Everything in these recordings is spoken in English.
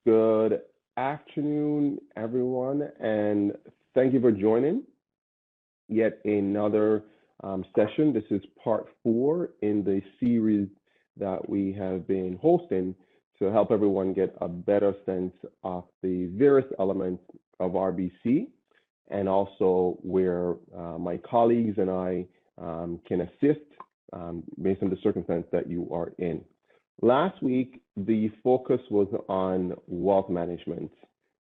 Good afternoon, everyone, and thank you for joining yet another session. This is part four in the series that we have been hosting to help everyone get a better sense of the various elements of RBC and also where my colleagues and I can assist based on the circumstance that you are in. Last week, the focus was on wealth management.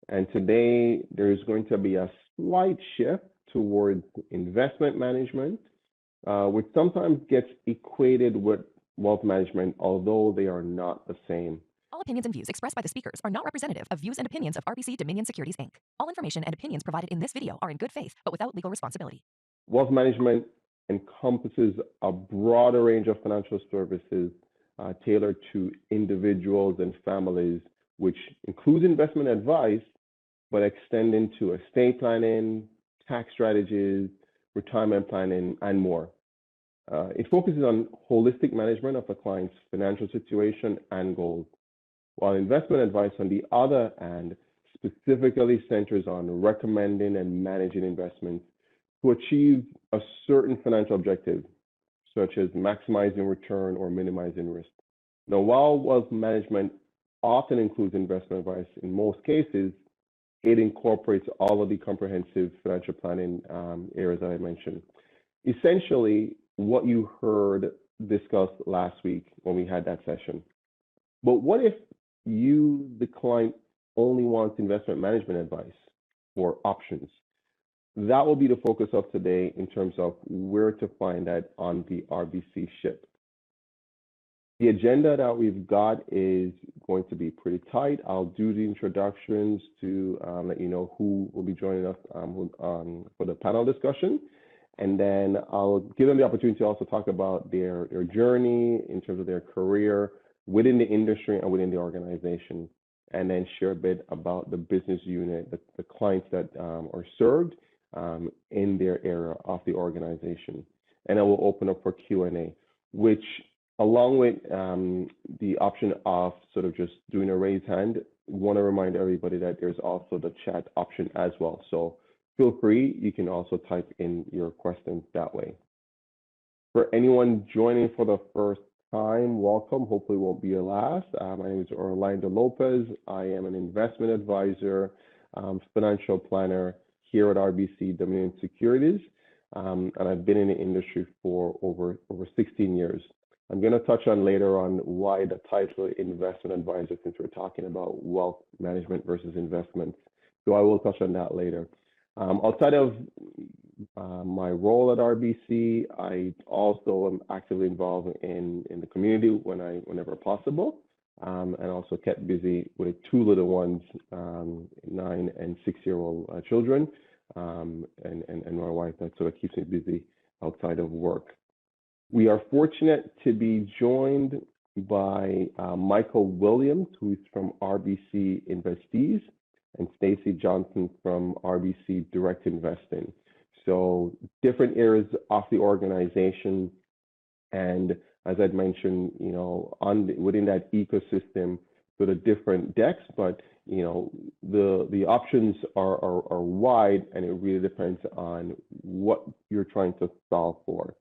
And today, there's going to be a slight shift towards investment management, which sometimes gets equated with wealth management, although they are not the same. All opinions and views expressed by the speakers are not representative of views and opinions of RBC Dominion Securities, Inc. All information and opinions provided in this video are in good faith, but without legal responsibility. Wealth management encompasses a broader range of financial services tailored to individuals and families, which includes investment advice, but extend into estate planning, tax strategies, retirement planning, and more. It focuses on holistic management of a client's financial situation and goals, while investment advice, on the other hand, specifically centers on recommending and managing investments to achieve a certain financial objective, such as maximizing return or minimizing risk. Now, while wealth management often includes investment advice, in most cases, it incorporates all of the comprehensive financial planning areas that I mentioned. Essentially, what you heard discussed last week when we had that session. But what if you, the client, only wants investment management advice or options? That will be the focus of today in terms of where to find that on the RBC ship. The agenda that we've got is going to be pretty tight. I'll do the introductions to let you know who will be joining us for the panel discussion. And then I'll give them the opportunity to also talk about their journey in terms of their career within the industry and within the organization, and then share a bit about the business unit, the clients that are served in their area of the organization. And I will open up for Q&A, which, along with the option of sort of just doing a raise hand, want to remind everybody that there's also the chat option as well. So feel free, you can also type in your questions that way. For anyone joining for the first time, welcome. Hopefully it won't be your last. My name is Orlando Lopez. I am an investment advisor, financial planner here at RBC Dominion Securities, and I've been in the industry for over 16 years. I'm going to touch on later on why the title investment advisor, since we're talking about wealth management versus investments. So I will touch on that later. Outside of my role at RBC, I also am actively involved in the community whenever possible, and also kept busy with two little ones, 9 and 6-year-old children, and my wife. That sort of keeps me busy outside of work. We are fortunate to be joined by Michael Williams, who is from RBC Investees, and Stacy Johnson from RBC Direct Investing. So different areas of the organization, and as I'd mentioned, within that ecosystem, sort of different decks, but the options are wide, and it really depends on what you're trying to solve for.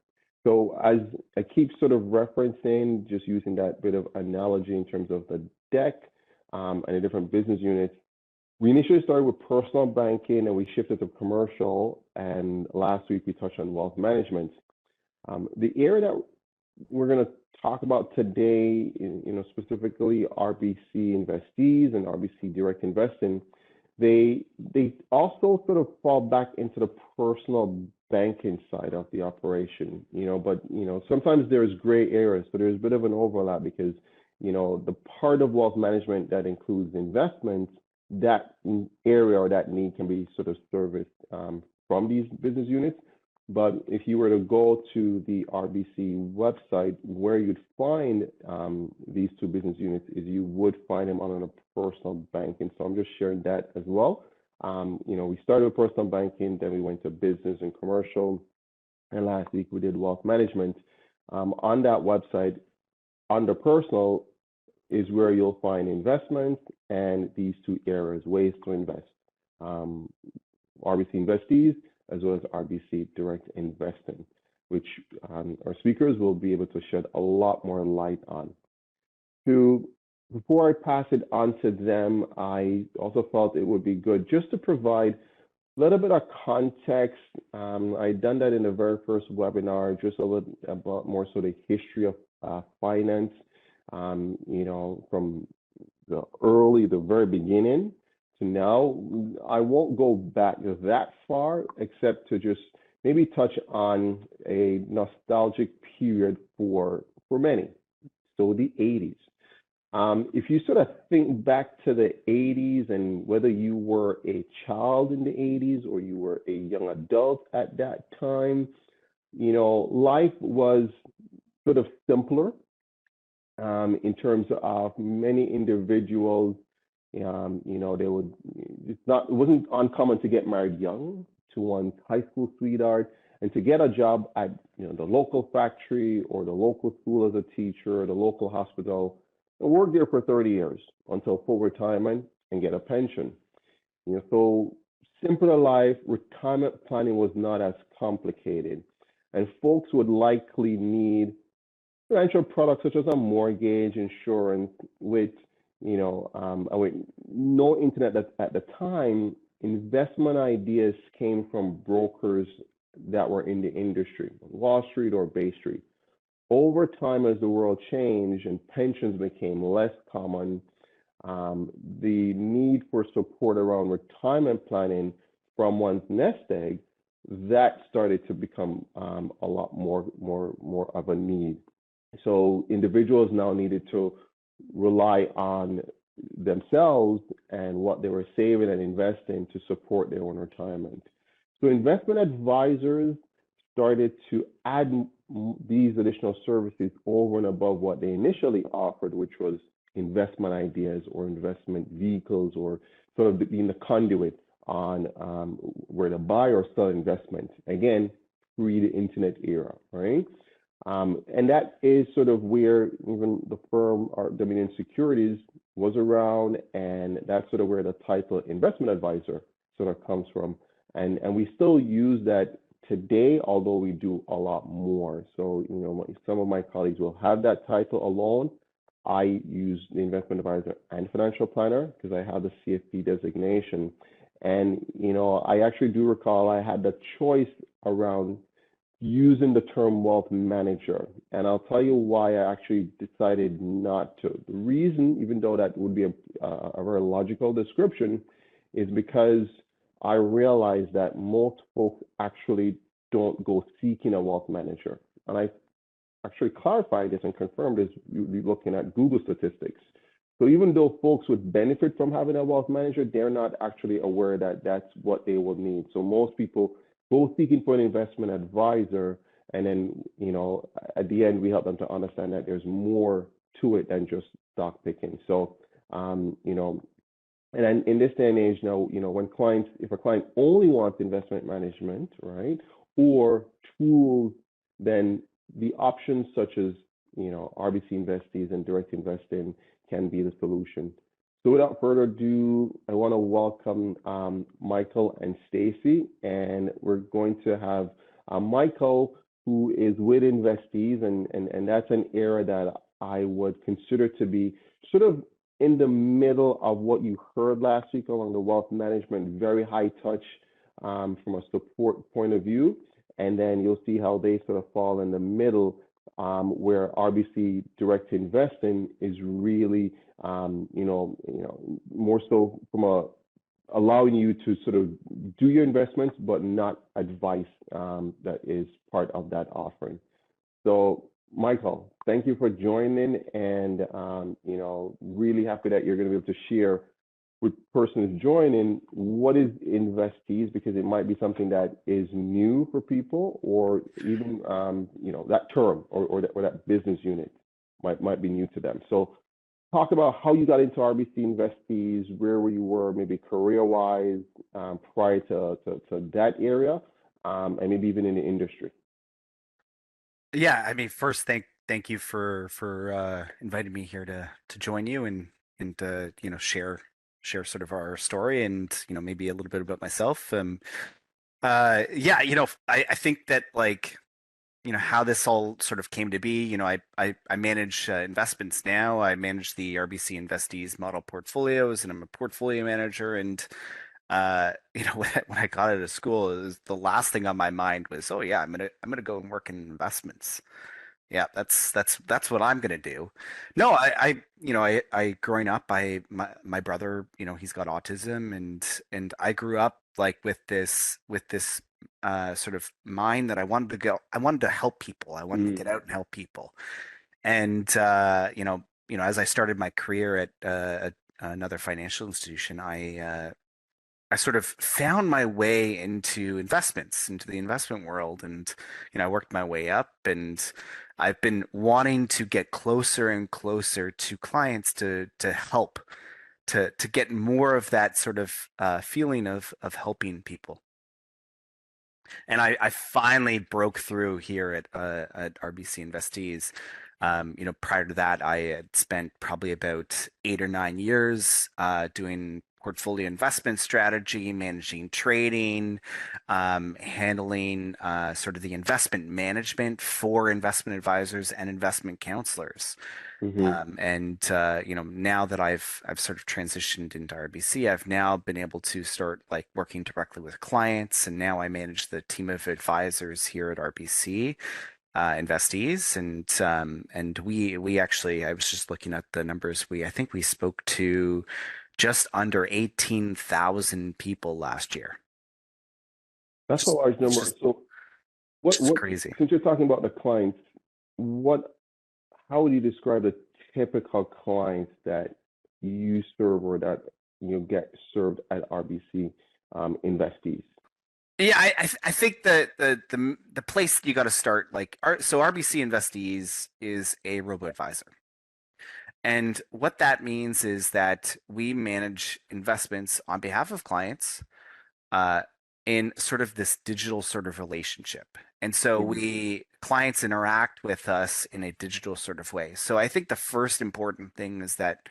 So as I keep sort of referencing, just using that bit of analogy in terms of the deck and the different business units, we initially started with personal banking and we shifted to commercial. And last week we touched on wealth management. The area that we're going to talk about today, specifically RBC Investees and RBC Direct Investing, they also sort of fall back into the personal banking side of the operation, but sometimes there's gray areas, so there's a bit of an overlap because the part of wealth management that includes investments, that area or that need can be sort of serviced from these business units. But if you were to go to the RBC website, where you'd find these two business units is you would find them on a personal banking. So I'm just sharing that as well. We started with personal banking, then we went to business and commercial, and last week we did wealth management. On that website, under personal, is where you'll find investments and these two areas, ways to invest. RBC Investees as well as RBC Direct Investing, which our speakers will be able to shed a lot more light on. Before I pass it on to them, I also felt it would be good just to provide a little bit of context. I'd done that in the very first webinar, just a little about more sort of history of finance, from the very beginning to now. I won't go back that far, except to just maybe touch on a nostalgic period for many, so the 80s. If you sort of think back to the 80s and whether you were a child in the 80s or you were a young adult at that time, life was sort of simpler in terms of many individuals. It wasn't uncommon to get married young to one's high school sweetheart and to get a job at the local factory or the local school as a teacher or the local hospital and work there for 30 years until full retirement and get a pension. So simpler life, retirement planning was not as complicated, and folks would likely need financial products such as a mortgage, insurance, with with no internet at the time. Investment ideas came from brokers that were in the industry, Wall Street or Bay Street. Over time, as the world changed and pensions became less common, the need for support around retirement planning from one's nest egg, that started to become a lot more of a need. So individuals now needed to rely on themselves and what they were saving and investing to support their own retirement. So investment advisors started to add these additional services over and above what they initially offered, which was investment ideas or investment vehicles, or sort of being the conduit on where to buy or sell investment. Again, pre the internet era, right? And that is sort of where even the firm, Dominion Securities, was around, and that's sort of where the title investment advisor sort of comes from. And we still use that today, although we do a lot more. So, some of my colleagues will have that title alone. I use the investment advisor and financial planner because I have the CFP designation. And, I actually do recall I had the choice around using the term wealth manager. And I'll tell you why I actually decided not to. The reason, even though that would be a very logical description, is because I realized that most folks actually don't go seeking a wealth manager. And I actually clarified this and confirmed this looking at Google statistics. So even though folks would benefit from having a wealth manager, they're not actually aware that that's what they will need. So most people go seeking for an investment advisor, and then, at the end, we help them to understand that there's more to it than just stock picking. So, and then in this day and age now, if a client only wants investment management, right, or tools, then the options such as, RBC Investees and Direct Investing can be the solution. So without further ado, I want to welcome Michael and Stacy, and we're going to have Michael, who is with Investees, and that's an area that I would consider to be sort of in the middle of what you heard last week along the wealth management, very high touch from a support point of view. And then you'll see how they sort of fall in the middle, where RBC Direct Investing is really, more so from allowing you to sort of do your investments, but not advice that is part of that offering. So, Michael, thank you for joining, and really happy that you're going to be able to share with persons joining what is Investees, because it might be something that is new for people, or even that term or that business unit might be new to them. So talk about how you got into RBC Investees, where you were maybe career-wise prior to that area, and maybe even in the industry. Yeah, I mean, first, thank you for inviting me here to join you and share sort of our story and maybe a little bit about myself. Yeah, I think that like how this all sort of came to be. I manage investments now. I manage the RBC Investees model portfolios, and I'm a portfolio manager. And when I got out of school, it was the last thing on my mind was, oh yeah, I'm gonna go and work in investments. Yeah, that's what I'm gonna do. No, I growing up, my brother, he's got autism, and I grew up like with this sort of mind that I wanted to help people. I wanted to Mm, get out and help people. And as I started my career at another financial institution, I sort of found my way into investments, into the investment world, and I worked my way up, and I've been wanting to get closer and closer to clients to help, to get more of that sort of feeling of helping people. And I finally broke through here at RBC Investees. Prior to that, I had spent probably about 8 or 9 years doing portfolio investment strategy, managing trading, handling sort of the investment management for investment advisors and investment counselors. hmm Now that I've sort of transitioned into RBC, I've now been able to start like working directly with clients, and now I manage the team of advisors here at RBC investees, and we actually, I was just looking at the numbers. I think we spoke to just under 18,000 people last year. That's a Just large it's number. just So what, crazy. since you're talking about the clients, how would you describe the typical clients that you serve or that you get served at RBC investees? Yeah, I think that the place you got to start, like, so RBC Investees is a robo advisor. And what that means is that we manage investments on behalf of clients uh, in sort of this digital sort of relationship. And so Hmm clients interact with us in a digital sort of way. So I think the first important thing is that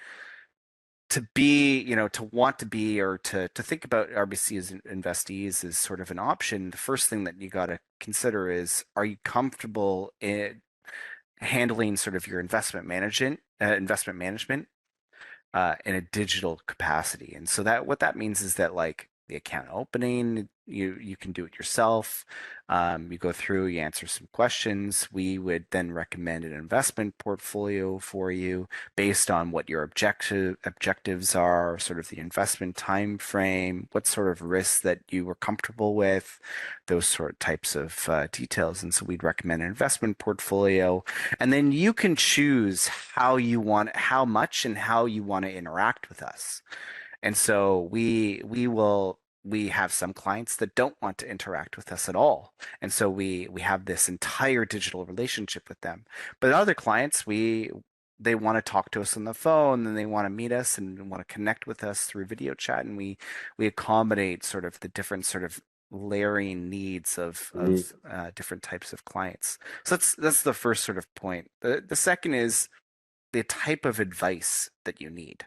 to be, to want to be or to think about RBC as investees as sort of an option, the first thing that you got to consider is, are you comfortable in handling sort of your investment management in a digital capacity? And so that what that means is that like the account opening, you can do it yourself. You go through, you answer some questions. We would then recommend an investment portfolio for you based on what your objectives are, sort of the investment time frame, what sort of risks that you were comfortable with, those sort of types of details. And so we'd recommend an investment portfolio, and then you can choose how much and how you want to interact with us. And so we have some clients that don't want to interact with us at all. And so we have this entire digital relationship with them. But other clients, they want to talk to us on the phone, and they want to meet us and want to connect with us through video chat, and we accommodate sort of the different sort of layering needs of different types of clients. So that's the first sort of point. The second is the type of advice that you need.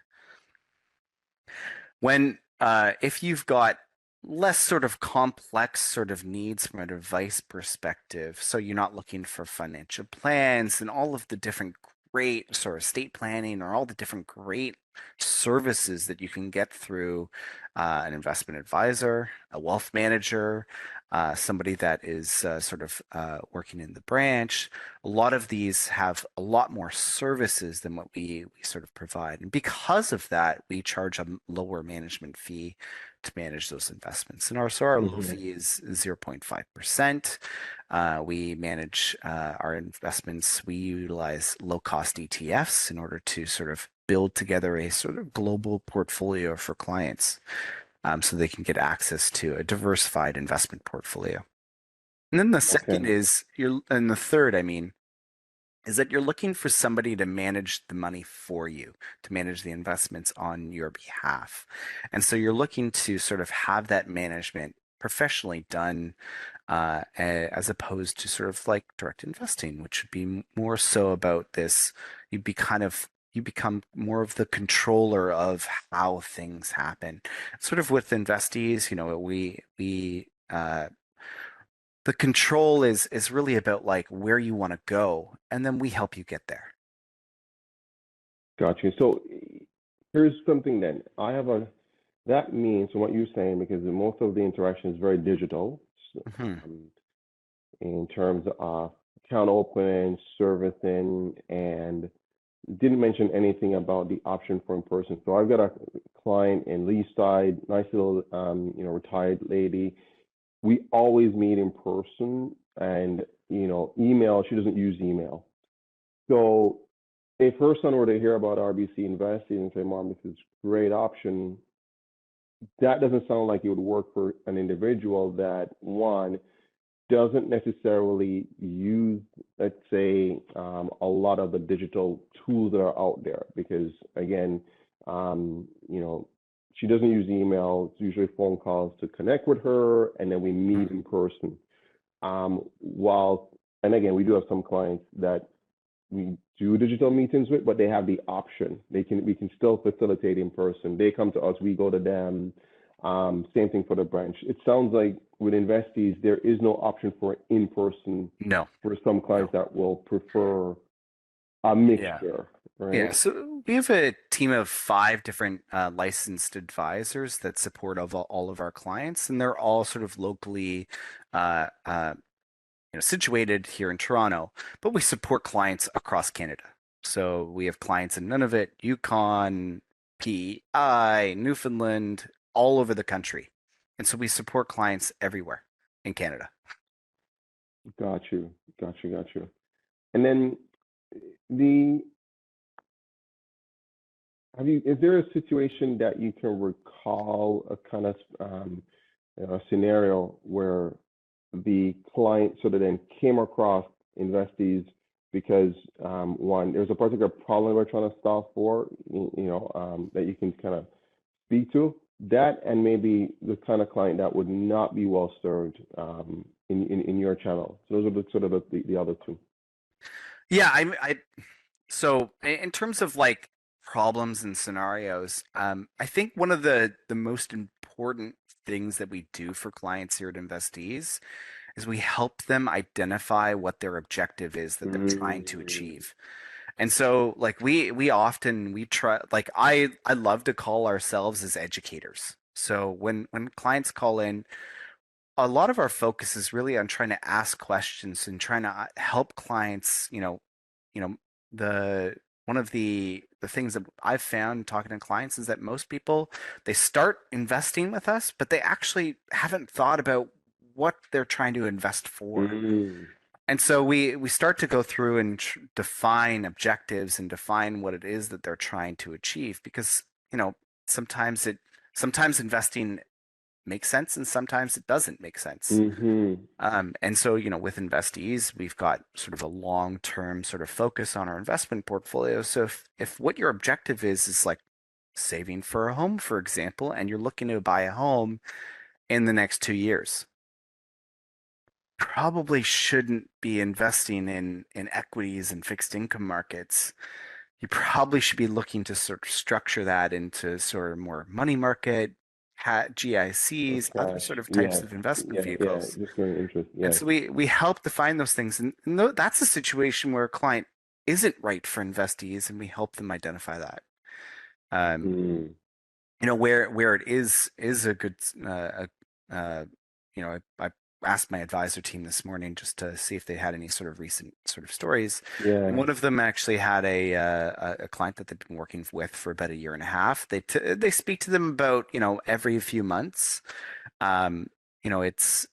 If you've got less sort of complex sort of needs from an advice perspective, so you're not looking for financial plans and all of the different great sort of estate planning or all the different great services that you can get through an investment advisor, a wealth manager, somebody that is sort of working in the branch. A lot of these have a lot more services than what we sort of provide. And because of that, we charge a lower management fee to manage those investments. And our low hmm fee is 0.5%. We manage our investments. We utilize low cost ETFs in order to sort of build together a sort of global portfolio for clients, so they can get access to a diversified investment portfolio. And then the Okay. second is and the third, I mean, is that you're looking for somebody to manage the money for you, to manage the investments on your behalf. And so you're looking to sort of have that management professionally done as opposed to sort of like direct investing, which would be more so about this. You become more of the controller of how things happen. Sort of with investees, the control is really about like where you want to go, and then we help you get there. Got you. So here's something then. That means from what you're saying, because most of the interaction is very digital, Hmm. um, in terms of account opening, servicing, and didn't mention anything about the option for in person. So I've got a client in Leaside, nice little, retired lady. We always meet in person, and email. She doesn't use email. So if her son were to hear about RBC investing and say, "Mom, this is a great option," that doesn't sound like it would work for an individual that one doesn't necessarily use, let's say, a lot of the digital tools that are out there. Because again, she doesn't use email. It's usually phone calls to connect with her, and then we meet in person. And again, we do have some clients that we do digital meetings with, but they have the option. We can still facilitate in person. They come to us, we go to them. Same thing for the branch. It sounds like with investees, there is no option for in person No. for some clients that will prefer a Yeah. mixture, Yeah, right? so we have a team of 5 different licensed advisors that support all of our clients, and they're all sort of locally uh, uh, situated here in Toronto, but we support clients across Canada. So we have clients in Nunavut, Yukon, PEI, Newfoundland, all over the country. And so we support clients everywhere in Canada. Got you, got you, got you. And then the is there a situation that you can recall, a kind of a scenario where the client sort of then came across investees because one, there's a particular problem we're trying to solve for, that you can kind of speak to that, and maybe the kind of client that would not be well served in your channel. So those are sort of the other two. Yeah, so in terms of like problems and scenarios, I think one of the most important things that we do for clients here at Investees is we help them identify what their objective is that they're trying to Mm, achieve. And so like we try, like I love to call ourselves as educators. So when clients call in, a lot of our focus is really on trying to ask questions and trying to help clients, you know, the one of the things that I've found talking to clients is that most people, they start investing with us, but they actually haven't thought about what they're trying to invest for. mm, And so we start to go through and define objectives and define what it is that they're trying to achieve, because sometimes sometimes investing makes sense and sometimes it doesn't make sense. mm-hmm. And so, with investees, we've got sort of a long-term sort of focus on our investment portfolio. So if what your objective is like saving for a home, for example, and you're looking to buy a home in the next 2 years, probably shouldn't be investing in equities and fixed income markets. You probably should be looking to sort of structure that into sort of more money market, Oh, GICs, other cash. sort of types Yes. of investment Yeah. vehicles. Just very interesting. And Yes. so we help define those things, and that's a situation where a client isn't right for investees, and we help them identify that. Um, Mm. where it is a good, I asked my advisor team this morning just to see if they had any sort of recent sort of stories, and Yeah. one of them actually had a client that they've been working with for about a year and a half. They speak to them about every few months. It's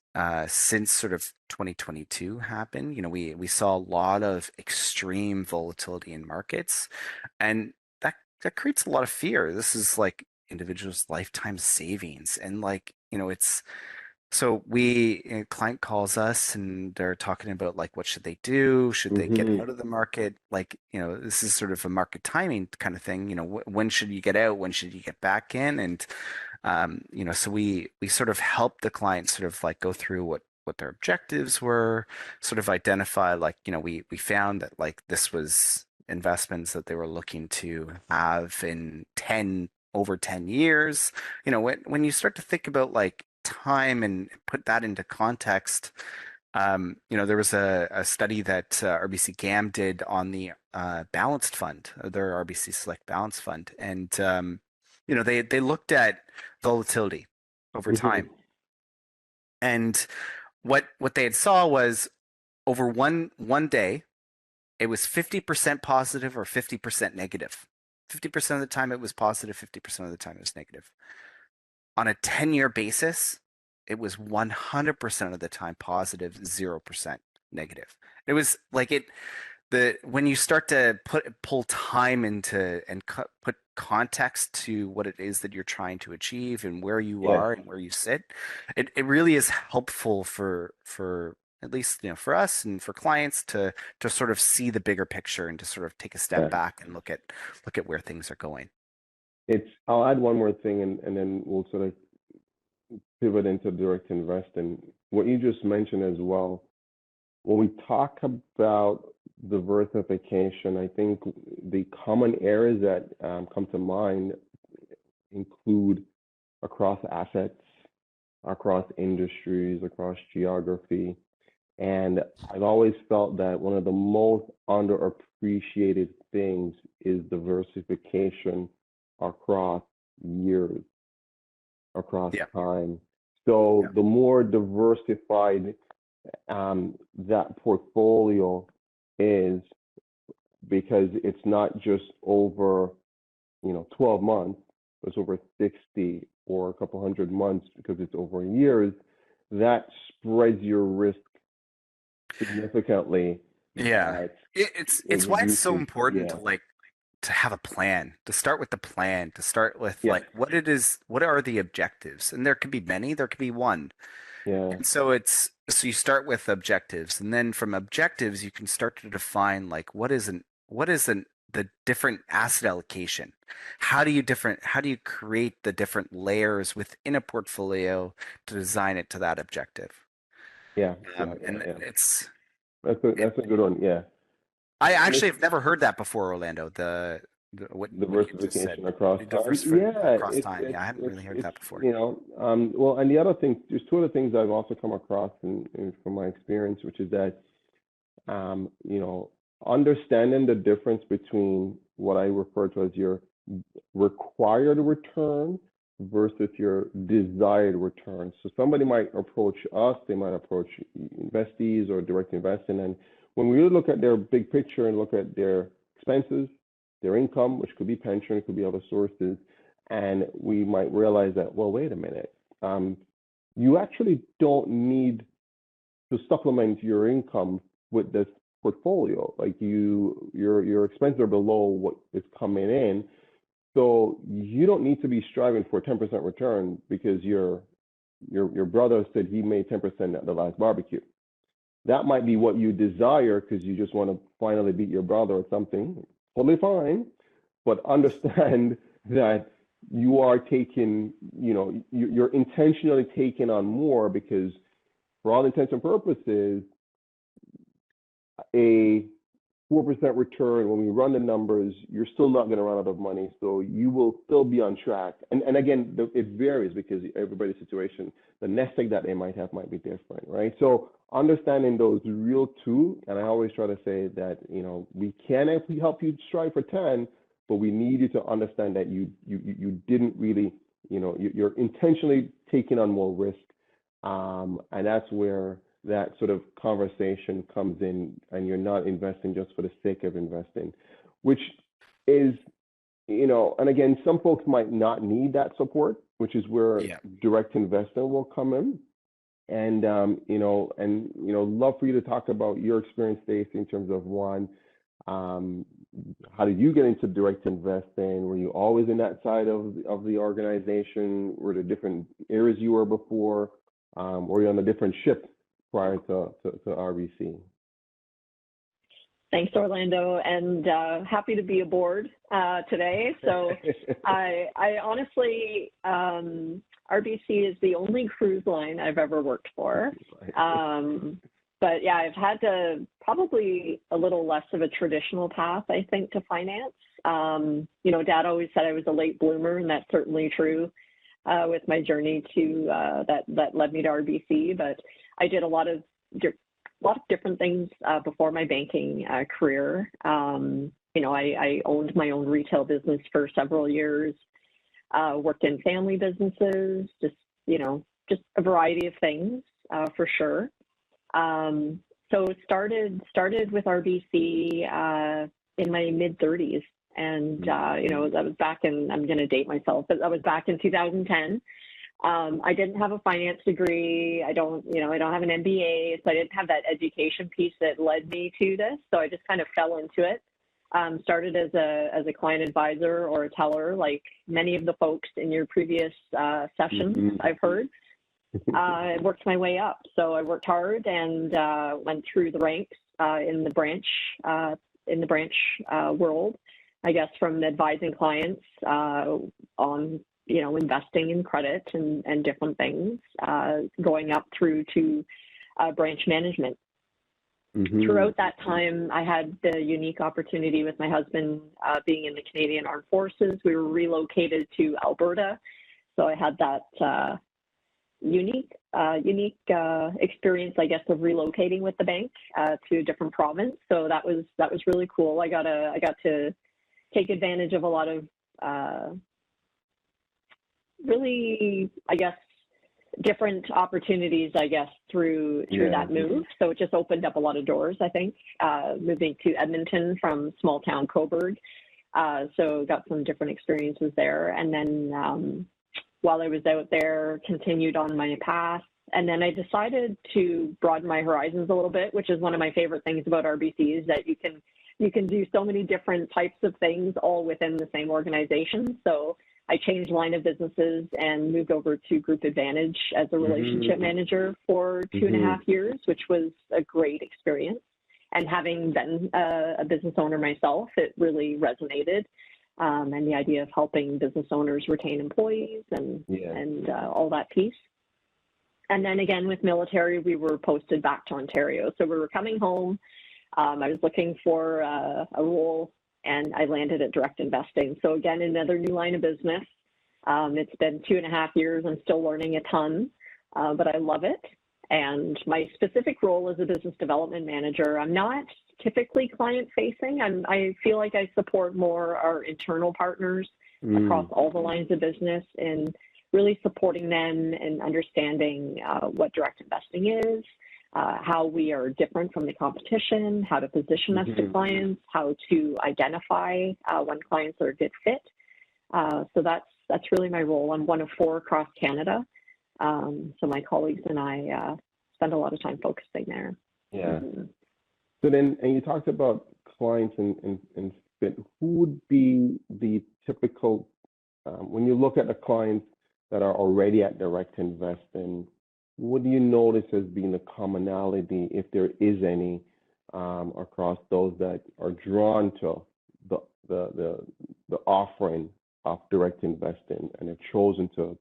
since sort of 2022 happened. We saw a lot of extreme volatility in markets, and that creates a lot of fear. This is like individuals' lifetime savings, and like it's so a client calls us and they're talking about like what should they do? Should they get Mm-hmm. out of the market? Like, this is sort of a market timing kind of thing. When should you get out? When should you get back in? And so we sort of help the client sort of like go through what their objectives were, sort of identify like, we found that like this was investments that they were looking to have in over 10 years. When you start to think about like time and put that into context, there was a study that RBC GAM did on the balanced fund, their RBC Select Balanced Fund, and they looked at volatility over Mhm. time, and what they had saw was over one day, it was 50% positive or 50% negative. 50% of the time it was positive, 50% of the time it was negative. On a 10-year basis, it was 100% of the time positive, 0% negative. It was like when you start to pull time into and put context to what it is that you're trying to achieve and where you Yeah, are and where you sit, it really is helpful for at least for us and for clients to sort of see the bigger picture and to sort of take a step yeah. back and look at where things are going. I'll add one more thing, and then we'll sort of pivot into direct investing. What you just mentioned as well, when we talk about diversification, I think the common areas that come to mind include across assets, across industries, across geography. And I've always felt that one of the most underappreciated things is diversification across years, across Yeah. time. So Yeah. the more diversified that portfolio is, because it's not just over 12 months, it's over 60 or a couple hundred months because it's over years, that spreads your risk significantly. Yeah. That it It's why it's so reduces, important yeah, to have a plan, to start with the plan, to start with yeah, like what are the objectives? And there could be many, there could be one. yeah, And so you start with objectives, and then from objectives you can start to define like what isn't the different asset allocation. How do you create the different layers within a portfolio to design it to that objective? yeah, yeah, yeah, And yeah. it's it, That's a good one. Yeah. I And it's actually have never heard that before, Orlando. What you just said, diversification across time. diversify Yeah, across time. Yeah, I hadn't really heard it's that before. well, and the other thing, there's two other things I've also come across from my experience, which is that um, you know, understanding the difference between what I refer to as your required return versus your desired return. So somebody might approach us, they might approach investees or direct investing, and when we really look at their big picture and look at their expenses, their income, which could be pension, it could be other sources, and we might realize that, well, wait a minute, you actually don't need to supplement your income with this portfolio. Like your expenses are below what is coming in, so you don't need to be striving for 10% return because your brother said he made 10% at the last barbecue. That might be what you desire because you just want to finally beat your brother or something. Totally fine, but understand that you are taking, you're intentionally taking on more because for all intents and purposes, a 4% return, when we run the numbers, you're still not going to run out of money. So you will still be on track. And again, it varies because everybody's situation, the nest egg that they might have might be different, right? So understanding those real two, and I always try to say that, we can help you strive for 10, but we need you to understand that you didn't really, you're intentionally taking on more risk. And that's where that sort of conversation comes in, and you're not investing just for the sake of investing, which is, and again, some folks might not need that support, which is where Yeah. direct investing will come in. And love for you to talk about your experience, Stacy, in terms of one, how did you get into direct investing? Were you always in that side of the organization? Were there different areas you were before? Were you on a different ship prior to RBC? Thanks, Orlando, and happy to be aboard today. So I honestly RBC is the only cruise line I've ever worked for. But yeah, I've had probably a little less of a traditional path, I think, to finance. You know, Dad always said I was a late bloomer, and that's certainly true with my journey to that led me to RBC. But I did a lot of different things before my banking career. You know, I owned my own retail business for several years. Worked in family businesses, just a variety of things for sure. So started with RBC in my mid-30s, and you know, that was back in, I'm going to date myself, but that was back in 2010. I didn't have a finance degree. I don't have an MBA, so I didn't have that education piece that led me to this. So I just kind of fell into it. Started as a client advisor or a teller, like many of the folks in your previous sessions I've heard. I worked my way up. So I worked hard and went through the ranks in the branch world, I guess, from advising clients on, you know, investing in credit and different things, going up through to branch management. Throughout that time, I had the unique opportunity with my husband being in the Canadian Armed Forces. We were relocated to Alberta, so I had that unique experience, I guess, of relocating with the bank to a different province. So that was really cool. I got to take advantage of a lot of really, I guess, different opportunities, I guess, through that move. So it just opened up a lot of doors, I think, moving to Edmonton from small town Cobourg. So got some different experiences there. And then while I was out there, continued on my path. And then I decided to broaden my horizons a little bit, which is one of my favorite things about RBC, is that you can do so many different types of things all within the same organization. So I changed line of businesses and moved over to Group Advantage as a relationship manager for 2.5 years, which was a great experience. And having been a business owner myself, it really resonated. And the idea of helping business owners retain employees and all that piece. And then again, with military, we were posted back to Ontario. So we were coming home. I was looking for a role, and I landed at direct investing. So again, another new line of business. It's been 2.5 years. I'm still learning a ton, but I love it. And my specific role as a business development manager, I'm not typically client facing. I feel like I support more our internal partners across all the lines of business and really supporting them and understanding what direct investing is, how we are different from the competition, how to position us to clients, how to identify when clients are a good fit. So that's really my role. I'm one of 4 across Canada. So my colleagues and I spend a lot of time focusing there. Yeah. So then, and you talked about clients and fit. Who would be the typical, when you look at the clients that are already at direct investing, what do you notice as being the commonality, if there is any, across those that are drawn to the offering of direct investing and have chosen to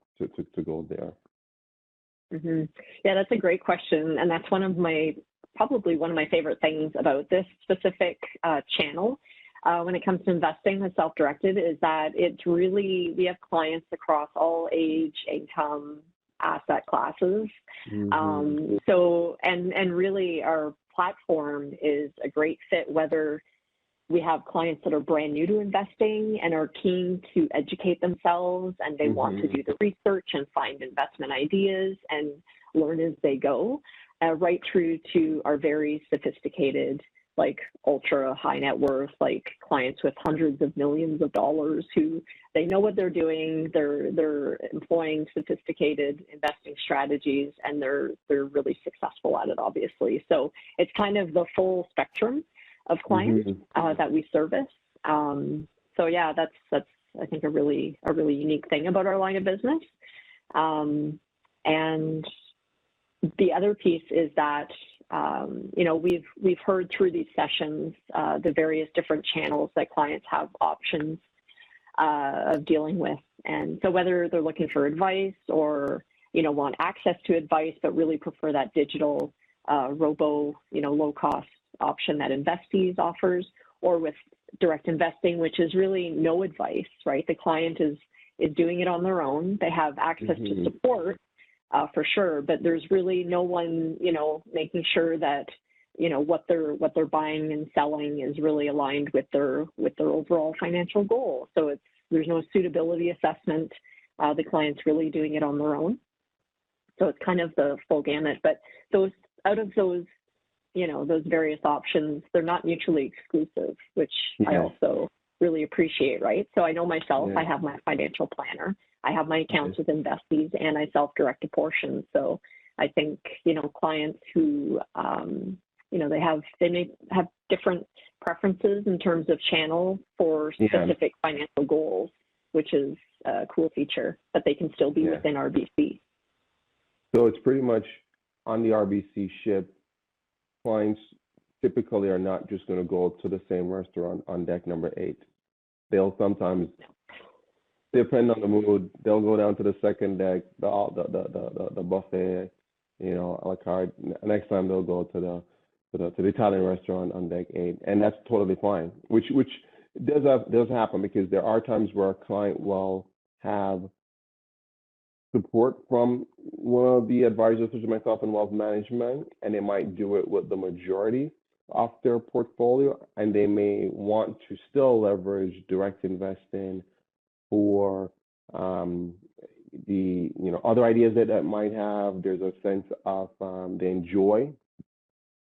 go there? Yeah, that's a great question, and that's probably one of my favorite things about this specific channel when it comes to investing with self-directed, is that it's really, we have clients across all age, income, asset classes. So, and really our platform is a great fit, whether we have clients that are brand new to investing and are keen to educate themselves, and they want to do the research and find investment ideas and learn as they go, right through to our very sophisticated, like ultra high net worth, like clients with hundreds of millions of dollars who they know what they're doing, they're employing sophisticated investing strategies, and they're really successful at it, obviously. So it's kind of the full spectrum of clients that we service. So yeah, that's I think a really unique thing about our line of business. And the other piece is that you know, we've heard through these sessions the various different channels that clients have options of dealing with And so whether they're looking for advice or, want access to advice, but really prefer that digital low cost option that Investees offers, or with direct investing, which is really no advice, right? The client is doing it on their own. They have access to support for sure, but there's really no one, making sure that, what they're buying and selling is really aligned with their overall financial goal. So there's no suitability assessment. The client's really doing it on their own. So it's kind of the full gamut, but those various options, they're not mutually exclusive, which I also really appreciate, right? So I know myself, I have my financial planner, I have my accounts with Investees, and I self-direct a portion. So I think, clients who, they may have different preferences in terms of channel for specific financial goals, which is a cool feature, but they can still be within RBC. So it's pretty much on the RBC ship, clients typically are not just going to go to the same restaurant on deck number 8. They'll sometimes, depend on the mood, they'll go down to the second deck, the buffet, a la carte. Next time they'll go to the Italian restaurant on deck 8, and that's totally fine. Which does happen, because there are times where a client will have support from one of the advisors, such as myself in wealth management, and they might do it with the majority of their portfolio, and they may want to still leverage direct investing for the other ideas that might have. There's a sense of they enjoy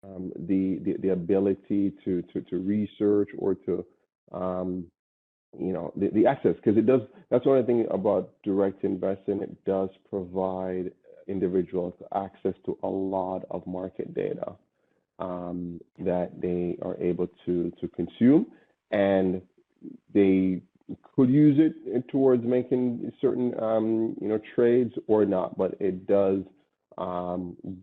the ability to research or to the access, because it does. That's one thing about direct investing. It does provide individuals access to a lot of market data that they are able to consume, and they could use it towards making certain trades or not. But it does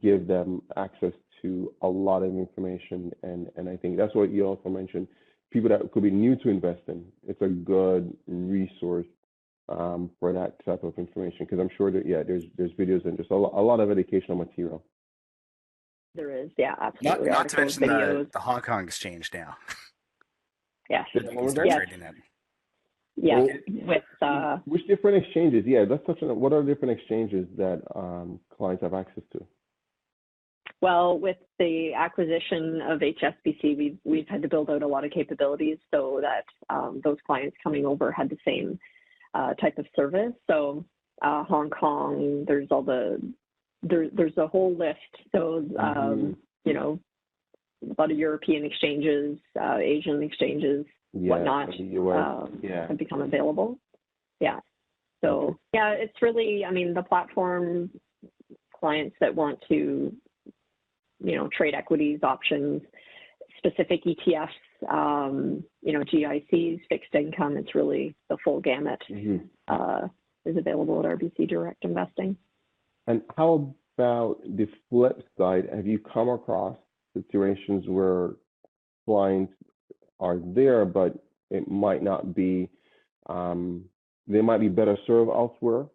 give them access to a lot of information, and I think that's what you also mentioned. People that could be new to investing, it's a good resource for that type of information, because I'm sure that there's videos and just a lot of educational material. There is, absolutely. Not to mention the Hong Kong exchange now. Yes. Well, with which different exchanges? Let's touch on what are different exchanges that clients have access to. Well, with the acquisition of HSBC, we've had to build out a lot of capabilities so that those clients coming over had the same type of service. So Hong Kong, there's a whole list. So a lot of European exchanges, Asian exchanges, whatnot, have become available. So it's really, the platform, clients that want to trade equities, options, specific ETFs, GICs, fixed income. It's really the full gamut is available at RBC Direct Investing. And how about the flip side? Have you come across situations where clients are there, but it might not be, they might be better served elsewhere?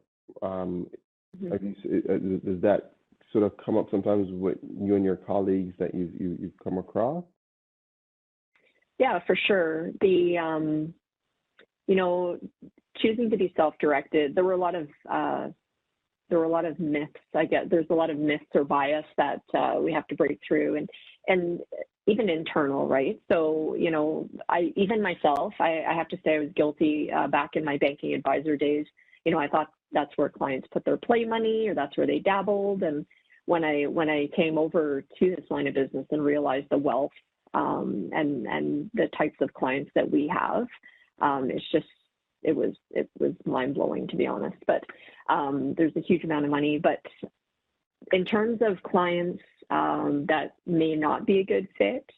Does that sort of come up sometimes with you and your colleagues that you've come across? Yeah, for sure. The choosing to be self-directed, there were a lot of myths. There's a lot of myths or bias that we have to break through, and even internal, right? So even myself, I have to say I was guilty back in my banking advisor days. I thought that's where clients put their play money, or that's where they dabbled. And when I came over to this line of business and realized the wealth and the types of clients that we have, it was mind blowing, to be honest. But there's a huge amount of money. But in terms of clients that may not be a good fit,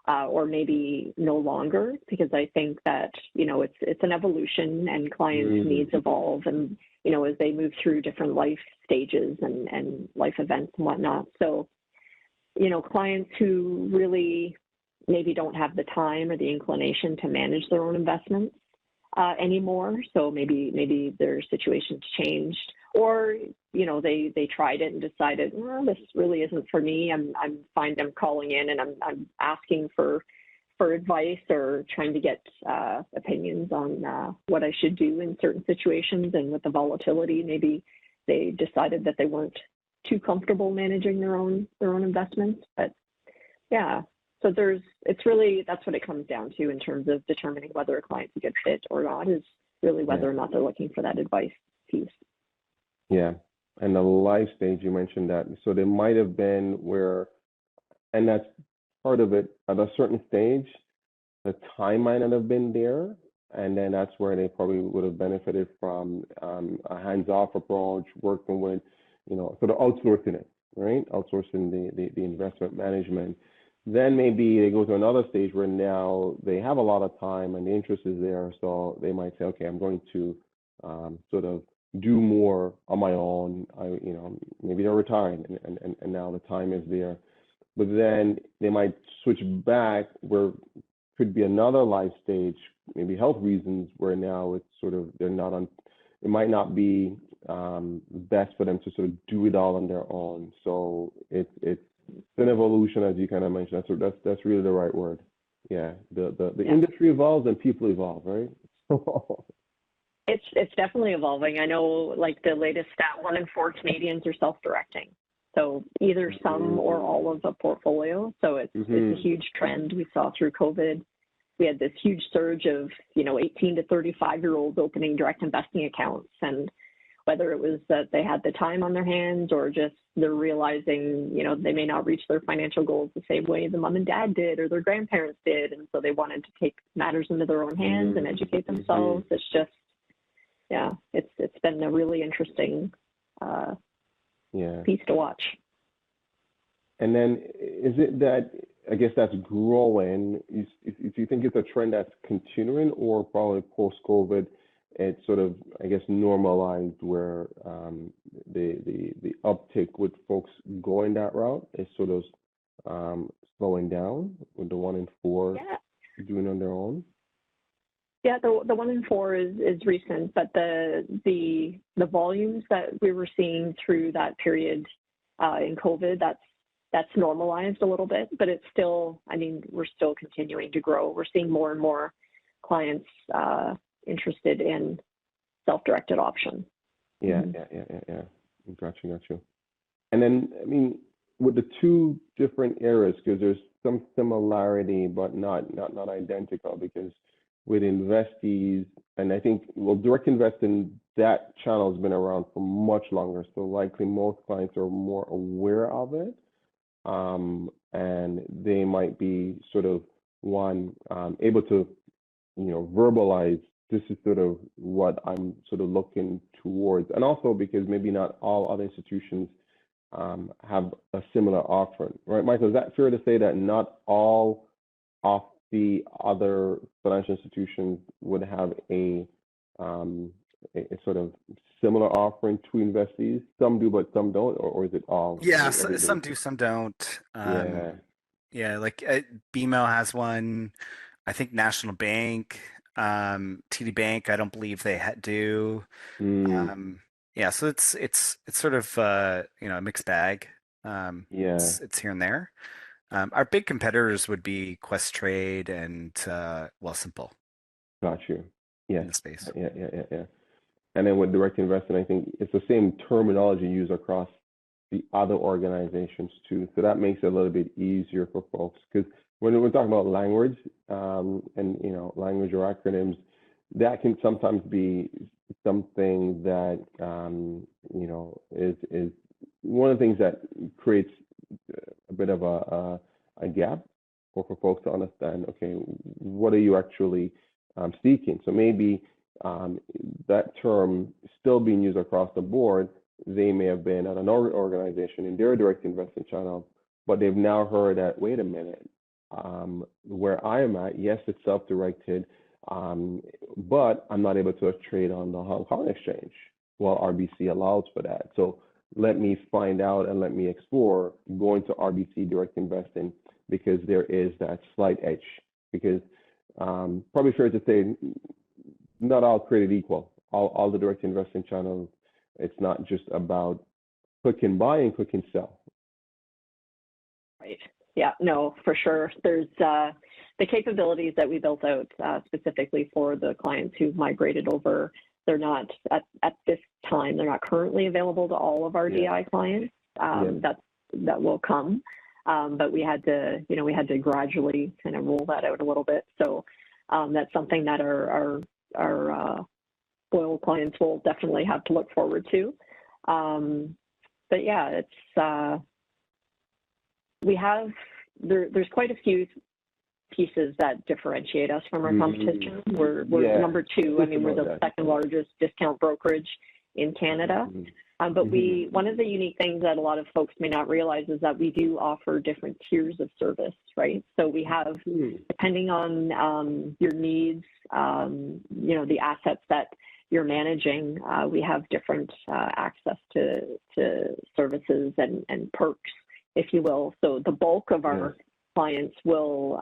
or maybe no longer, because I think that it's an evolution, and clients' needs evolve, and as they move through different life stages and life events and whatnot. So clients who really maybe don't have the time or the inclination to manage their own investments, anymore. So maybe their situation's changed, or they tried it and decided, well, this really isn't for me. I'm fine. I'm calling in and I'm asking for advice or trying to get opinions on what I should do in certain situations. And with the volatility, maybe they decided that they weren't too comfortable managing their own investments. But yeah, so that's what it comes down to in terms of determining whether a client's a good fit or not, is really whether or not they're looking for that advice piece. Yeah. And the life stage, you mentioned that. So there might have been where, and that's part of it, at a certain stage, the time might not have been there. And then that's where they probably would have benefited from a hands-off approach, working with, sort of outsourcing it, right? Outsourcing the investment management. Then maybe they go to another stage where now they have a lot of time and the interest is there. So they might say, okay, I'm going to sort of do more on my own. Maybe they're retiring and now the time is there. But then they might switch back where could be another life stage, maybe health reasons, where now it's sort of, it might not be best for them to sort of do it all on their own. So it's an evolution, as you kind of mentioned. That's really the right word. Yeah, the industry evolves and people evolve, right? It's definitely evolving. I know, like the latest stat, 1 in 4 Canadians are self-directing. So either some or all of a portfolio. So it's a huge trend we saw through COVID. We had this huge surge of 18 to 35-year-olds opening direct investing accounts, and whether it was that they had the time on their hands or just they're realizing they may not reach their financial goals the same way the mom and dad did or their grandparents did, and so they wanted to take matters into their own hands and educate themselves. It's just it's been a really interesting piece to watch. And then is it that, I guess, that's growing? If you think it's a trend that's continuing, or probably post-COVID, it's sort of, I guess, normalized where the uptick with folks going that route is sort of slowing down with the 1 in 4 doing on their own? Yeah, the 1 in 4 is recent, but the volumes that we were seeing through that period in COVID, that's normalized a little bit, but it's still, we're still continuing to grow. We're seeing more and more clients interested in self-directed options. Yeah. Got you. And then, with the two different eras, because there's some similarity, but not identical, because with investees, and I think, direct investing, that channel has been around for much longer, so likely most clients are more aware of it. And they might be sort of able to, verbalize, this is sort of what I'm sort of looking towards. And also because maybe not all other institutions have a similar offering, right? Michael, is that fair to say that not all of the other financial institutions would have a sort of similar offering to investees? Some do, but some don't, or is it all? Yeah, some do, some don't. Like BMO has one. I think National Bank, TD Bank, I don't believe they do. So it's sort of a mixed bag. It's here and there. Our big competitors would be Questrade and Wealthsimple. Got you. Yeah. In the space. Yeah. And then with direct investing, I think it's the same terminology used across the other organizations too. So that makes it a little bit easier for folks, because when we're talking about language and language or acronyms, that can sometimes be something that is one of the things that creates a bit of a gap, or for folks to understand, okay, what are you actually seeking? So maybe that term still being used across the board, they may have been at another organization in their direct investing channel, but they've now heard that, wait a minute, where I am at, yes, it's self-directed, but I'm not able to trade on the Hong Kong exchange. Well, RBC allows for that. So let me find out and let me explore going to RBC direct investing, because there is that slight edge. Because probably fair to say, not all created equal. All the direct investing channels, it's not just about click and buy and click and sell. Right. Yeah, no, for sure. There's the capabilities that we built out specifically for the clients who've migrated over. They're not at this time. They're not currently available to all of our DI clients. That will come, but we had to gradually kind of roll that out a little bit. So that's something that our loyal clients will definitely have to look forward to. But yeah, it's there's quite a few pieces that differentiate us from our competition. We're number 2. I mean, we're the second largest discount brokerage in Canada. But one of the unique things that a lot of folks may not realize is that we do offer different tiers of service, right? So we have, depending on your needs, the assets that you're managing, we have different access to services and perks, if you will. So the bulk of our clients will,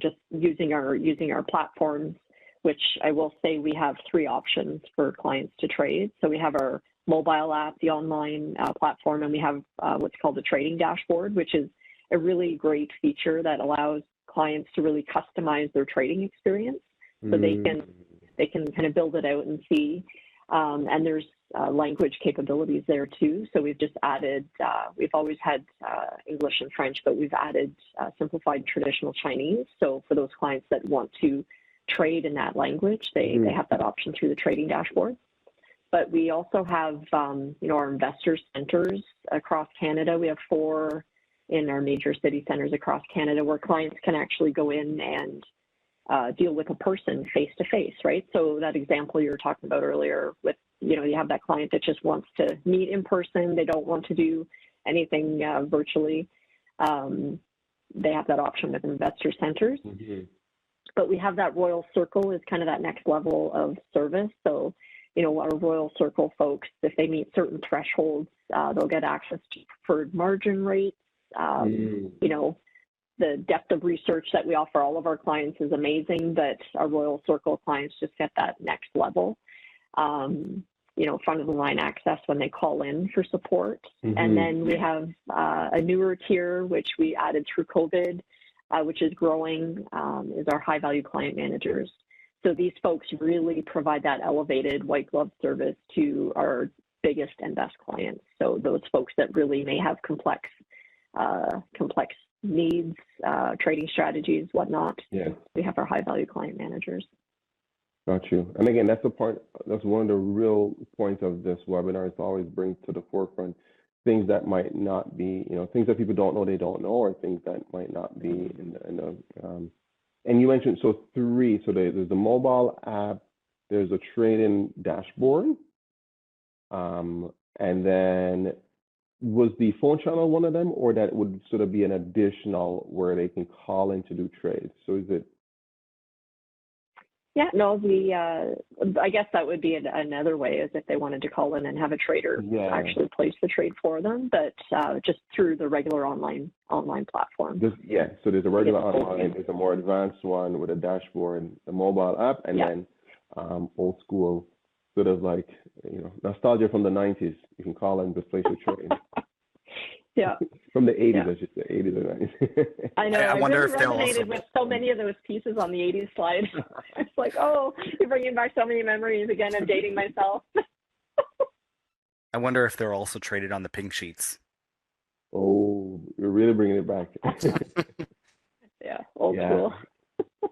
just using our platforms, which I will say we have 3 options for clients to trade. So we have our mobile app, the online platform, and we have what's called a trading dashboard, which is a really great feature that allows clients to really customize their trading experience. So they can kind of build it out and see. And there's language capabilities there too. So we've just added, we've always had English and French, but we've added simplified traditional Chinese. So for those clients that want to trade in that language, they have that option through the trading dashboard. But we also have, our investor centers across Canada. We have 4 in our major city centers across Canada where clients can actually go in and deal with a person face to face, right? So that example you were talking about earlier with, you have that client that just wants to meet in person. They don't want to do anything virtually. They have that option with investor centers. But we have that Royal Circle is kind of that next level of service. So, our Royal Circle folks, if they meet certain thresholds, they'll get access to preferred margin rates. The depth of research that we offer all of our clients is amazing, but our Royal Circle clients just get that next level. Front of the line access when they call in for support. And then we have a newer tier, which we added through COVID, which is growing, is our high value client managers. So these folks really provide that elevated white glove service to our biggest and best clients. So those folks that really may have complex needs, trading strategies, whatnot. We have our high value client managers. Got you. And again, that's one of the real points of this webinar. It's always brings to the forefront things that might not be, things that people don't know they don't know, or things that might not be in the and you mentioned, so 3, so there's the mobile app, there's a trading dashboard, and then was the phone channel one of them, or that would sort of be an additional where they can call in to do trades? So is it? Yeah, no, I guess that would be another way, is if they wanted to call in and have a trader actually place the trade for them, but just through the regular online platform. So there's a regular online, there's a more advanced one with a dashboard, the mobile app, and then old school, sort of like, nostalgia from the 90s. You can call in to place your trade. From the 80s, I should say, 80s or 90s. I know. I wonder really if they'll resonated also with so many of those pieces on the 80s slide. It's like, oh, you're bringing back so many memories again. I'm dating myself. I wonder if they're also traded on the pink sheets. Oh, you're really bringing it back. Old school.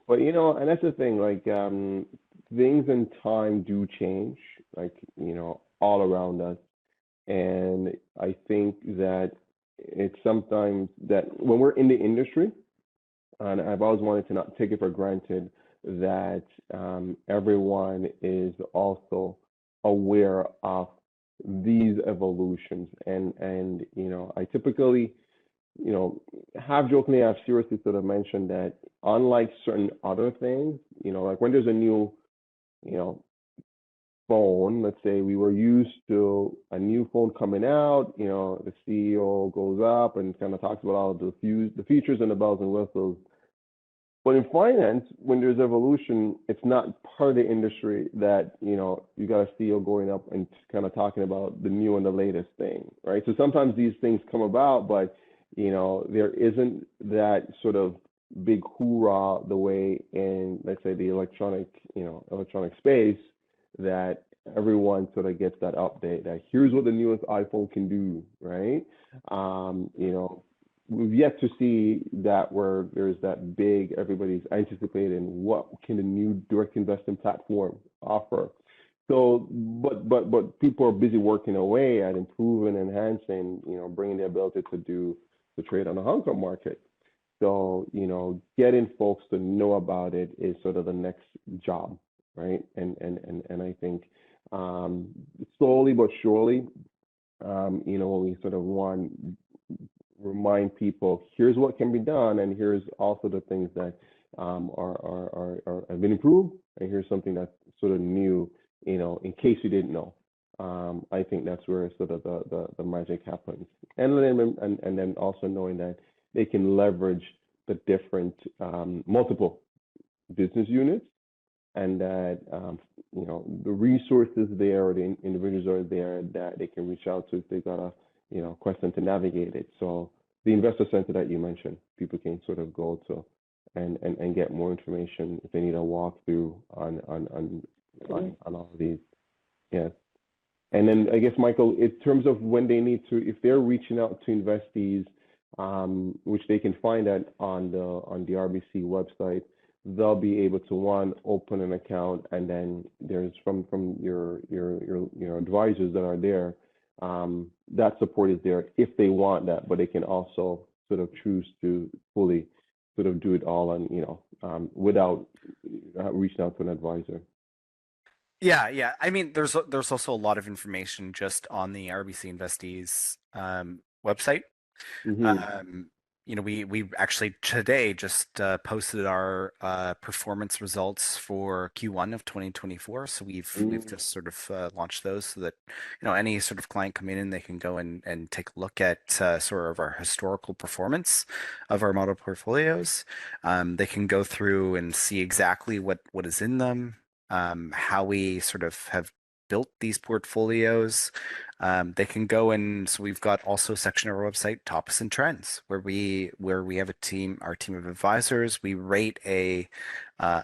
But and that's the thing. Like, things in time do change. Like, all around us, and I think that it's sometimes that when we're in the industry, and I've always wanted to not take it for granted that everyone is also aware of these evolutions. And I typically, have jokingly, I've seriously sort of mentioned that unlike certain other things, like when there's a new, phone, let's say we were used to a new phone coming out, the CEO goes up and kind of talks about all of the features and the bells and whistles. But in finance, when there's evolution, it's not part of the industry that, you know, you got a CEO going up and kind of talking about the new and the latest thing, right? So sometimes these things come about, but, you know, there isn't that sort of big hoorah the way in, let's say, the electronic space, that everyone sort of gets that update that here's what the newest iPhone can do, right? You know, we've yet to see that where there's that big, everybody's anticipating what can the new direct investing platform offer. So, but people are busy working away at improving, enhancing, you know, bringing the ability to do the trade on the Hong Kong market. So, you know, getting folks to know about it is sort of the next job, right? And I think slowly but surely, you know, when we sort of want remind people, here's what can be done, and here's also the things that have been improved, and here's something that's sort of new, you know, in case you didn't know. I think that's where sort of the magic happens, and then also knowing that they can leverage the different multiple business units, and that you know, the resources there or the individuals are there that they can reach out to if they got a, you know, question to navigate it. So the investor center that you mentioned, people can sort of go to and get more information if they need a walkthrough on all of these. Yes. And then I guess, Michael, in terms of when they need to, if they're reaching out to investees, which they can find that on the RBC website, they'll be able to, one, open an account, and then there's from your advisors that are there, that support is there if they want that, but they can also sort of choose to fully sort of do it all on, you know, without reaching out to an advisor. Yeah. I mean, there's also a lot of information just on the RBC Investees website. You know, we actually today just posted our performance results for Q1 of 2024. So we've just sort of launched those so that, you know, any sort of client coming in, they can go and take a look at sort of our historical performance of our model portfolios. They can go through and see exactly what is in them, how we sort of have built these portfolios. They can go and so we've got also a section of our website, Topics and Trends, where we have our team of advisors. We rate a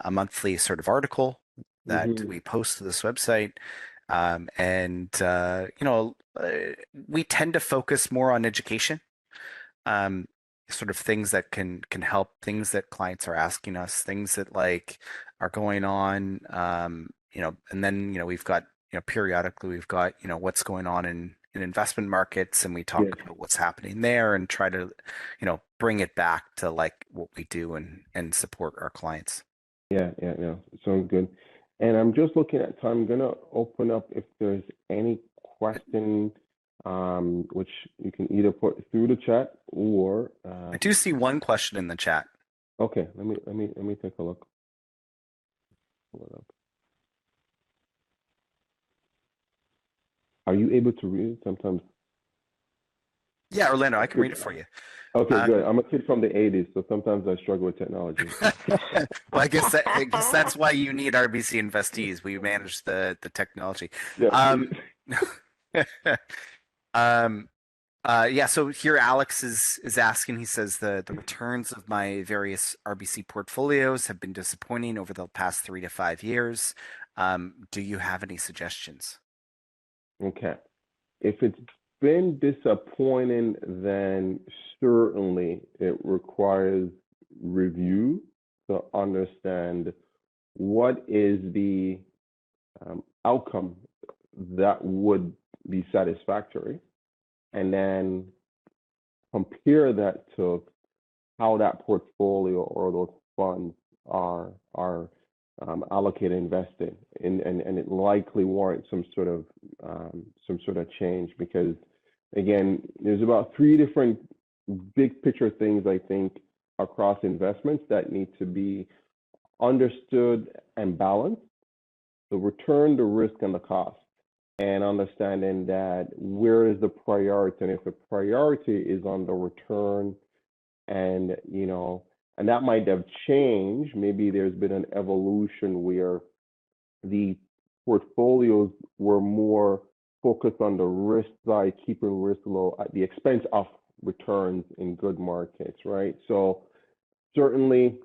monthly sort of article that we post to this website. You know, we tend to focus more on education, sort of things that can help, things that clients are asking us, things that like are going on, you know, and then, you know, we've got, you know, periodically we've got, you know, what's going on in investment markets, and we talk about what's happening there and try to, you know, bring it back to like what we do and support our clients. Yeah. Sounds good. And I'm just looking at time. I'm gonna open up if there's any questions, which you can either put through the chat or. I do see one question in the chat. Okay, let me take a look. Pull it up. Are you able to read it sometimes? Yeah, Orlando, I can read it for you. Okay, good. I'm a kid from the 80s, so sometimes I struggle with technology. Well, I guess that's why you need RBC Investees. We manage the technology. Yeah. Yeah, so here Alex is asking, he says the returns of my various RBC portfolios have been disappointing over the past 3 to 5 years. Do you have any suggestions? Okay. If it's been disappointing, then certainly it requires review to understand what is the outcome that would be satisfactory, and then compare that to how that portfolio or those funds are allocated, invested, and it likely warrants some sort of change, because again, there's about 3 different big picture things I think across investments that need to be understood and balanced: the return, the risk, and the cost, and understanding that where is the priority, and if the priority is on the return and, you know, And that might have changed. Maybe there's been an evolution where the portfolios were more focused on the risk side, keeping risk low at the expense of returns in good markets, right? So certainly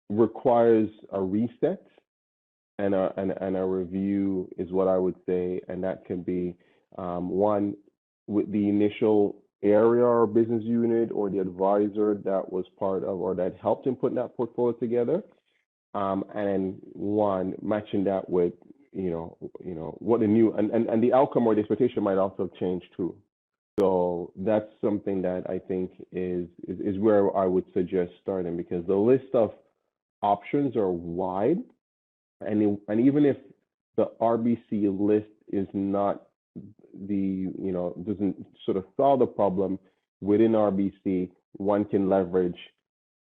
requires a reset and a review is what I would say. And that can be one with the initial area or business unit or the advisor that was part of or that helped in putting that portfolio together. And one matching that with what the new and the outcome or the expectation might also change too. So that's something that I think is where I would suggest starting, because the list of options are wide, and even if the RBC list is not doesn't sort of solve the problem within RBC, one can leverage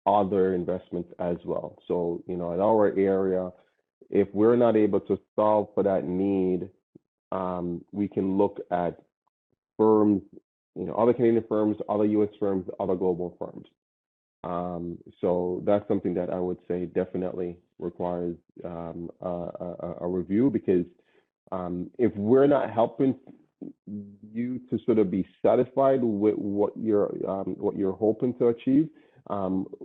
other investments as well. So, in our area, if we're not able to solve for that need, we can look at firms, other Canadian firms, other US firms, other global firms. So that's something that I would say definitely requires a review, because if we're not helping you to sort of be satisfied with what you're hoping to achieve,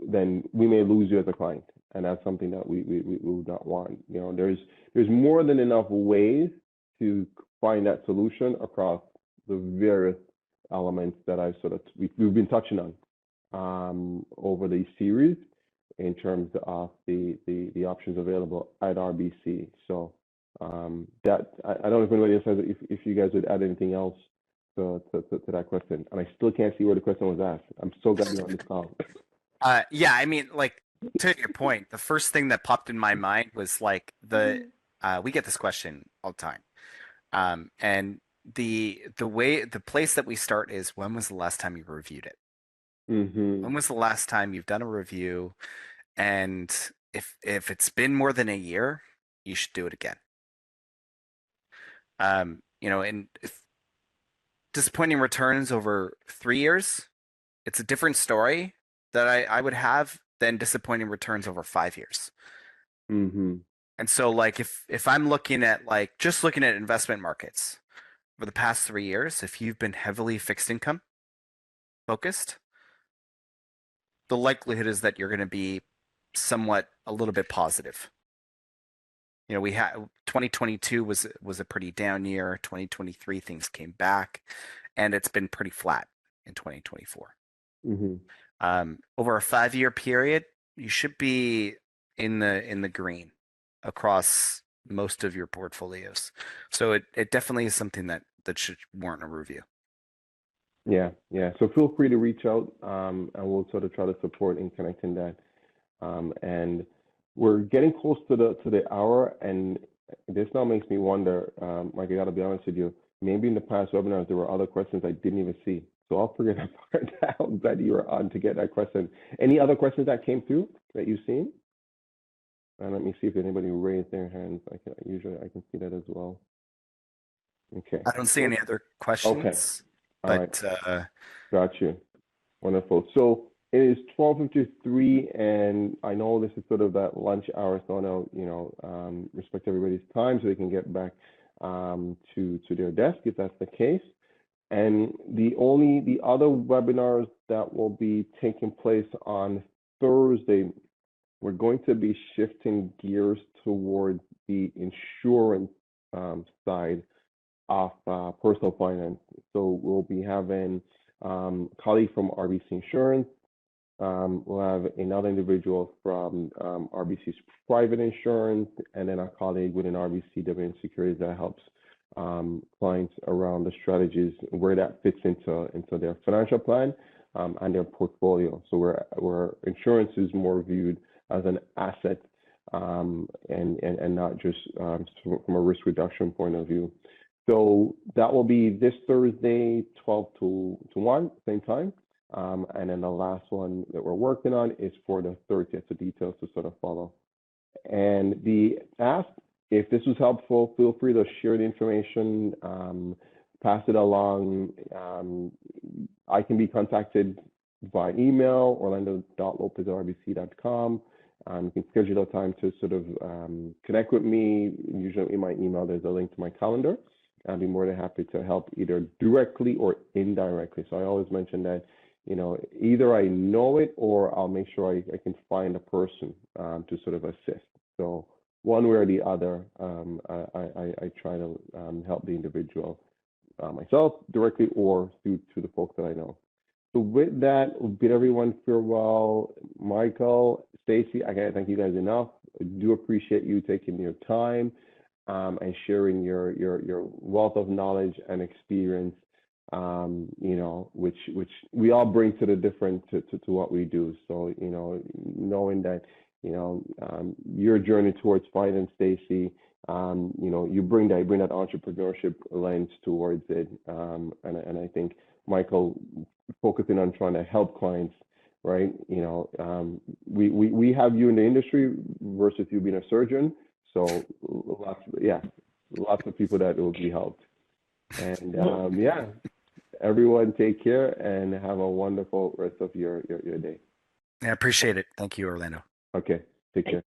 then we may lose you as a client, and that's something that we would not want. There's more than enough ways to find that solution across the various elements that we've been touching on over the series in terms of the options available at RBC. So that I don't know if anybody else has, if you guys would add anything else to that question. And I still can't see where the question was asked. I'm so glad you're on this call. Yeah, I mean, like, to your point, the first thing that popped in my mind was like we get this question all the time. And the place that we start is, when was the last time you reviewed it? Mm-hmm. When was the last time you've done a review? And if it's been more than a year, you should do it again. And if disappointing returns over 3 years, it's a different story that I would have than disappointing returns over 5 years. Mm-hmm. And so, like, if I'm looking at investment markets over the past 3 years, if you've been heavily fixed income focused, the likelihood is that you're going to be somewhat a little bit positive. We had 2022 was a pretty down year. 2023 things came back, and it's been pretty flat in 2024. Mm-hmm. Over a 5-year period, you should be in the green across most of your portfolios. So it definitely is something that should warrant a review. Yeah. So feel free to reach out, and we'll sort of try to support in connecting that. And we're getting close to the hour, and this now makes me wonder, Mike, I got to be honest with you, maybe in the past webinars there were other questions I didn't even see. So I'll figure that part out. I'm glad you were on to get that question. Any other questions that came through that you've seen? And let me see if anybody raised their hands. I can see that as well. Okay. I don't see any other questions. Okay. All but right. Got you. Wonderful. So it is 12:53, and I know this is sort of that lunch hour, so I know, respect everybody's time so they can get back to their desk if that's the case. And the other webinars that will be taking place on Thursday, we're going to be shifting gears towards the insurance side of personal finance. So we'll be having a colleague from RBC Insurance. We'll have another individual from RBC's private insurance, and then a colleague within RBC Dominion Securities that helps clients around the strategies, where that fits into their financial plan and their portfolio. So where insurance is more viewed as an asset and not just from a risk reduction point of view. So that will be this Thursday, 12 to 1, same time. And then the last one that we're working on is for the 30th, so details to sort of follow. And the ask, if this was helpful, feel free to share the information, pass it along. I can be contacted via email, orlando.lopez@rbc.com. You can schedule a time to sort of connect with me. Usually in my email, there's a link to my calendar. I'd be more than happy to help either directly or indirectly. So I always mention that, you know, either I know it or I'll make sure I can find a person to sort of assist. So one way or the other, I try to help the individual myself directly or through to the folks that I know. So with that, bid everyone farewell. Michael, Stacy, I can't thank you guys enough. I do appreciate you taking your time and sharing your wealth of knowledge and experience, you know, which we all bring to the different to what we do. So, you know, knowing that, you know, your journey towards finance, Stacy, you know, you bring that entrepreneurship lens towards it, and I think Michael focusing on trying to help clients, right? You know, we have you in the industry versus you being a surgeon. So lots of people that will be helped. And yeah, everyone take care and have a wonderful rest of your day. I appreciate it. Thank you, Orlando. Okay, take care.